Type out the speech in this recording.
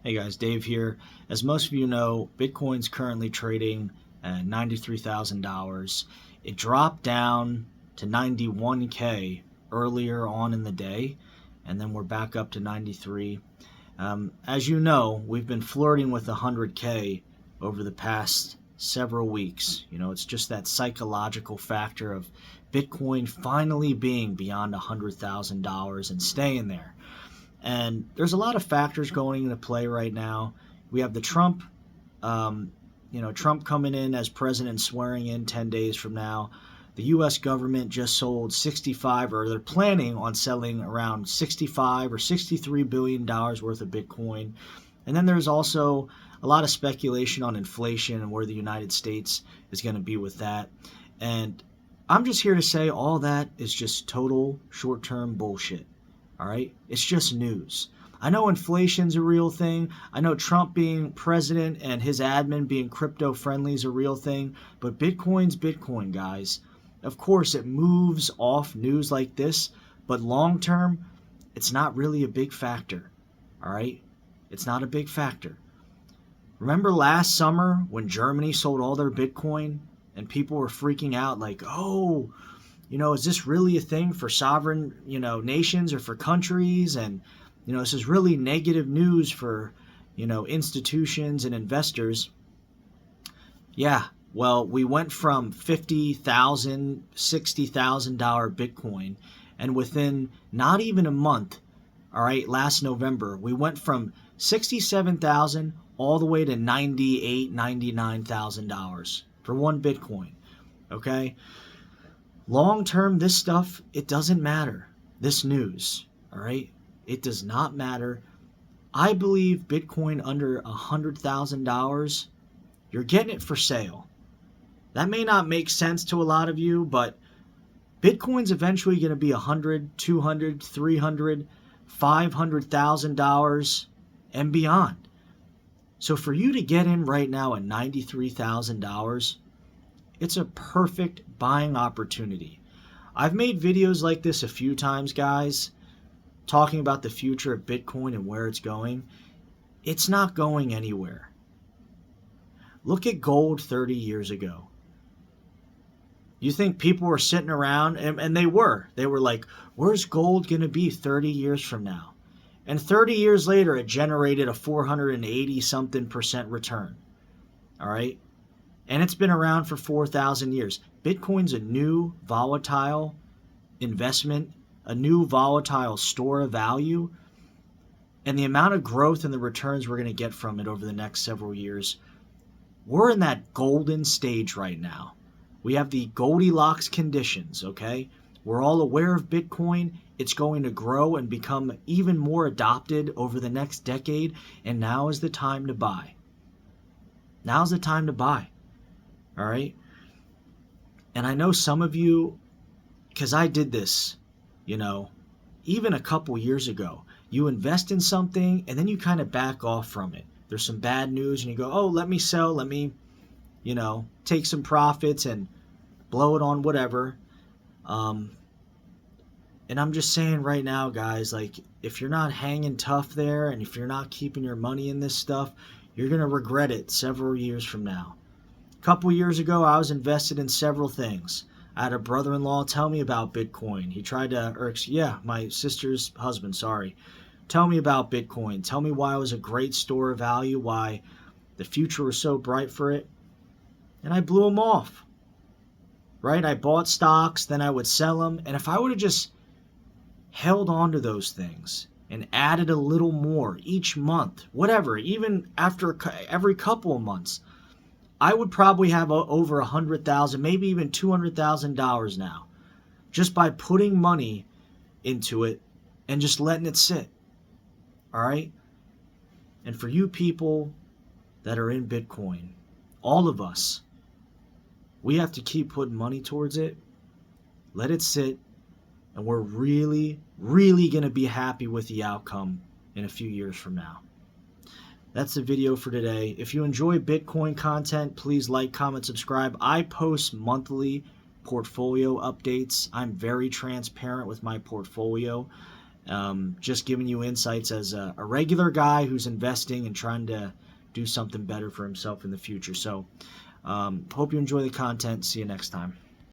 Hey guys, Dave here. As most of you know, Bitcoin's currently trading at $93,000. It dropped down to 91K earlier on in the day, and then we're back up to 93. As you know, we've been flirting with 100K over the past several weeks. It's just that psychological factor of Bitcoin finally being beyond $100,000 and staying there. And there's a lot of factors going into play right now. We have the Trump coming in as president, swearing in 10 days from now. The U.S. government just sold 65, or they're planning on selling around 65 or $63 billion worth of Bitcoin. And then there's also a lot of speculation on inflation and where the United States is going to be with that. And I'm just here to say all that is just total short-term bullshit. All right? It's just news. I know inflation's a real thing. I know Trump being president and his admin being crypto-friendly is a real thing. But Bitcoin's Bitcoin, guys. Of course, it moves off news like this. But long-term, it's not really a big factor. All right? It's not a big factor. Remember last summer when Germany sold all their Bitcoin and people were freaking out like, oh, is this really a thing for sovereign, nations or for countries? And, this is really negative news for, institutions and investors. Yeah, well, we went from $50,000, $60,000 Bitcoin, and within not even a month, all right, last November, we went from $67,000 all the way to $98,000, $99,000 for one Bitcoin, okay? Long term, this stuff, it doesn't matter. This news, all right? It does not matter. I believe Bitcoin under $100,000, you're getting it for sale. That may not make sense to a lot of you, but Bitcoin's eventually going to be $100,000, $200,000, $300,000, $500,000 and beyond. So for you to get in right now at $93,000, it's a perfect buying opportunity. I've made videos like this a few times, guys, talking about the future of Bitcoin and where it's going. It's not going anywhere. Look at gold 30 years ago. You think people were sitting around, and they were like, where's gold going to be 30 years from now? And 30 years later, it generated a 480-something% return. All right? And it's been around for 4,000 years. Bitcoin's a new volatile investment, a new volatile store of value. And the amount of growth and the returns we're going to get from it over the next several years, we're in that golden stage right now. We have the Goldilocks conditions, okay? We're all aware of Bitcoin. It's going to grow and become even more adopted over the next decade. And now is the time to buy. Now's the time to buy. All right. And I know some of you, because I did this, even a couple years ago, you invest in something and then you kind of back off from it. There's some bad news and you go, oh, let me sell, let me, take some profits and blow it on whatever. And I'm just saying right now, guys, like if you're not hanging tough there and if you're not keeping your money in this stuff, you're going to regret it several years from now. A couple years ago, I was invested in several things. I had a brother-in-law tell me about Bitcoin. He tried to, my sister's husband, sorry. Tell me about Bitcoin. Tell me why it was a great store of value, why the future was so bright for it. And I blew him off, right? I bought stocks, then I would sell them. And if I would have just held on to those things and added a little more each month, whatever, even after every couple of months, I would probably have over $100,000, maybe even $200,000 now, just by putting money into it and just letting it sit. All right? And for you people that are in Bitcoin, all of us, we have to keep putting money towards it, let it sit, and we're really, really going to be happy with the outcome in a few years from now. That's the video for today. If you enjoy Bitcoin content, please like, comment, subscribe. I post monthly portfolio updates. I'm very transparent with my portfolio. Just giving you insights as a regular guy who's investing and trying to do something better for himself in the future. So hope you enjoy the content. See you next time.